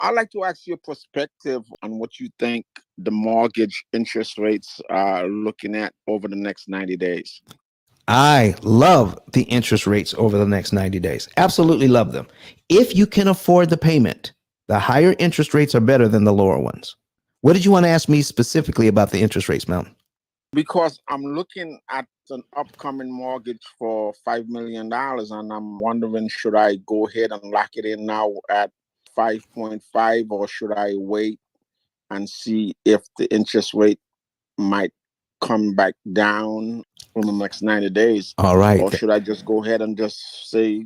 I'd like to ask your perspective on what you think the mortgage interest rates are looking at over the next 90 days. I love the interest rates over the next 90 days. Absolutely love them. If you can afford the payment, the higher interest rates are better than the lower ones. What did you want to ask me specifically about the interest rates, Mountain? Because I'm looking at an upcoming mortgage for $5 million, and I'm wondering, should I go ahead and lock it in now at 5.5, or should I wait and see if the interest rate might come back down in the next 90 days? All right. Or should I just go ahead and just say,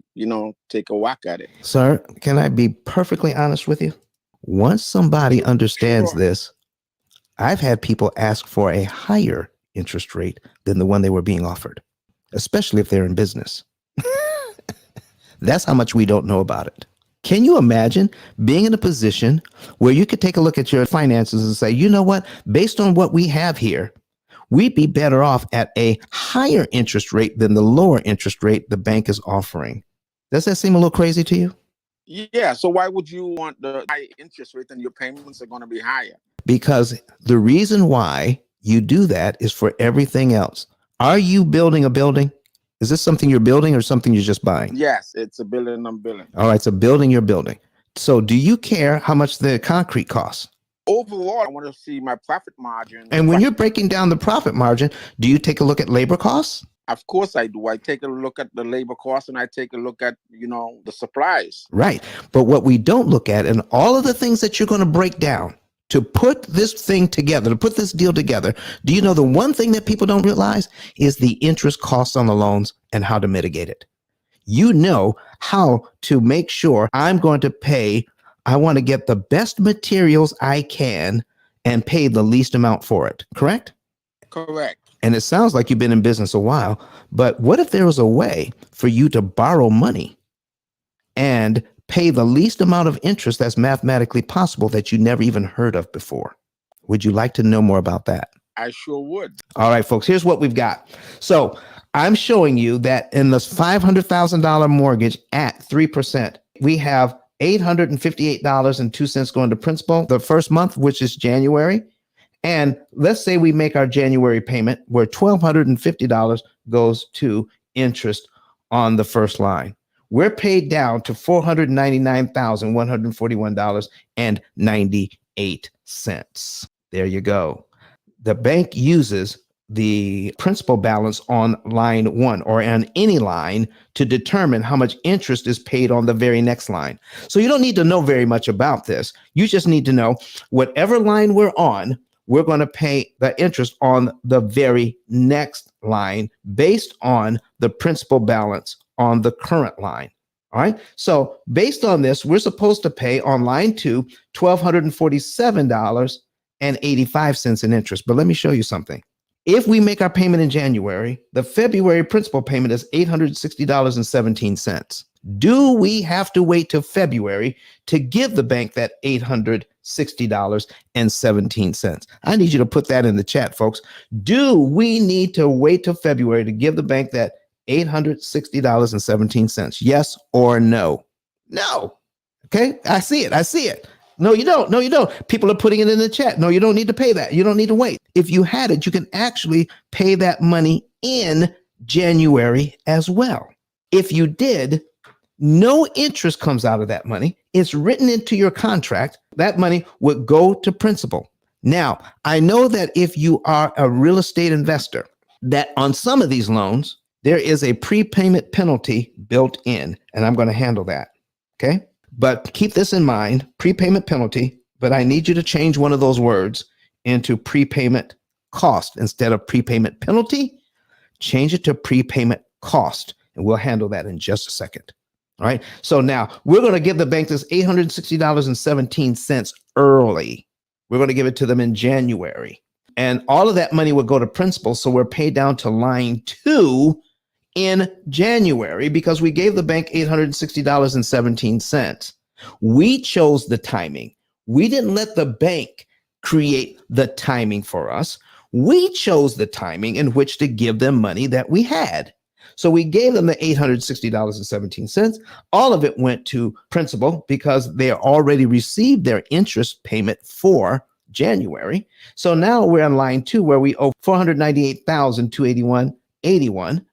take a whack at it? Sir, can I be perfectly honest with you? Once somebody understands Sure. this, I've had people ask for a higher interest rate than the one they were being offered, especially if they're in business. That's how much we don't know about it. Can you imagine being in a position where you could take a look at your finances and say, you know what, based on what we have here, we'd be better off at a higher interest rate than the lower interest rate the bank is offering. Does that seem a little crazy to you? Yeah. So why would you want the high interest rate and your payments are going to be higher? Because the reason why you do that is for everything else. Are you building a building? Is this something you're building or something you're just buying? Yes, it's a building I'm building. All right, so building you're building. So do you care how much the concrete costs? Overall, I want to see my profit margin. And when you're breaking down the profit margin, do you take a look at labor costs? Of course I do. I take a look at the labor costs, and I take a look at, the supplies. Right. But what we don't look at, and all of the things that you're going to break down to put this thing together, to put this deal together, do you know the one thing that people don't realize is the interest costs on the loans and how to mitigate it? You know how to make sure I'm going to pay, I want to get the best materials I can and pay the least amount for it, correct? Correct. And it sounds like you've been in business a while, but what if there was a way for you to borrow money and pay the least amount of interest that's mathematically possible that you never even heard of before? Would you like to know more about that? I sure would. All right, folks, here's what we've got. So I'm showing you that in this $500,000 mortgage at 3%, we have $858.02 going to principal the first month, which is January. And let's say we make our January payment where $1,250 goes to interest on the first line. We're paid down to $499,141.98. There you go. The bank uses the principal balance on line one or on any line to determine how much interest is paid on the very next line. So you don't need to know very much about this. You just need to know whatever line we're on, we're going to pay the interest on the very next line based on the principal balance on the current line. All right. So based on this, we're supposed to pay on line two, $1,247.85 in interest. But let me show you something. If we make our payment in January, the February principal payment is $860.17. Do we have to wait till February to give the bank that $860.17? I need you to put that in the chat, folks. Do we need to wait till February to give the bank that $860.17? Yes or no? No. Okay, I see it. I see it. No, you don't. No, you don't. People are putting it in the chat. No, you don't need to pay that. You don't need to wait. If you had it, you can actually pay that money in January as well. If you did, no interest comes out of that money. It's written into your contract. That money would go to principal. Now, I know that if you are a real estate investor, that on some of these loans, there is a prepayment penalty built in, and I'm going to handle that. Okay. But keep this in mind, prepayment penalty, but I need you to change one of those words into prepayment cost. Instead of prepayment penalty, change it to prepayment cost, and we'll handle that in just a second. All right. So now we're going to give the bank this $860.17 early. We're going to give it to them in January. And all of that money will go to principal. So we're paid down to line two in January because we gave the bank $860.17. We chose the timing. We didn't let the bank create the timing for us. We chose the timing in which to give them money that we had. So we gave them the $860.17. All of it went to principal because they already received their interest payment for January. So now we're on line 2 where we owe $498,281.81.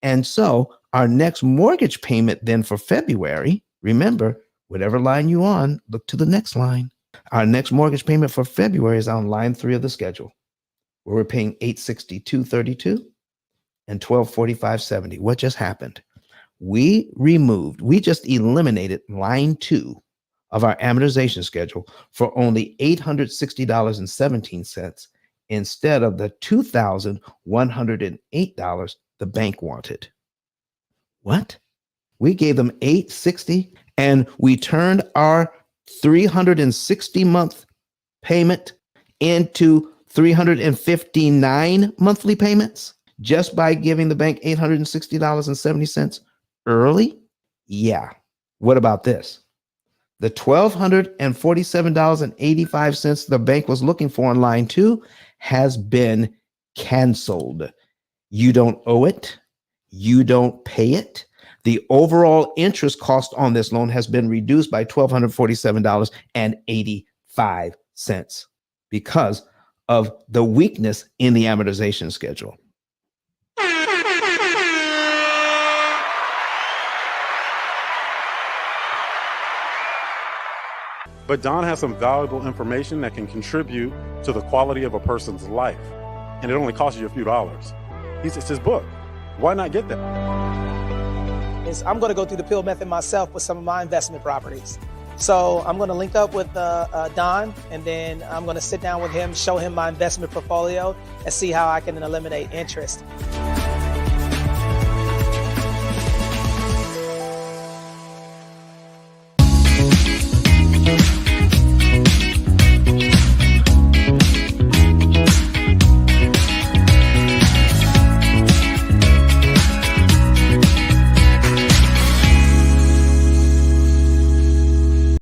And so our next mortgage payment then for February, remember, whatever line you on, look to the next line. Our next mortgage payment for February is on line 3 of the schedule, where we're paying $862.32 and $1245.70. What just happened? We just eliminated line 2 of our amortization schedule for only $860.17 instead of the $2,108 the bank wanted. What? We gave them $860 and we turned our 360 month payment into 359 monthly payments just by giving the bank $860.70 early? Yeah. What about this? The $1,247.85 the bank was looking for in line 2 has been canceled. You don't owe it. You don't pay it. The overall interest cost on this loan has been reduced by $1,247.85 because of the weakness in the amortization schedule. But Don has some valuable information that can contribute to the quality of a person's life. And it only costs you a few dollars. It's his book. Why not get that? I'm going to go through the P.I.L.L method myself with some of my investment properties. So I'm going to link up with Don, and then I'm going to sit down with him, show him my investment portfolio, and see how I can eliminate interest.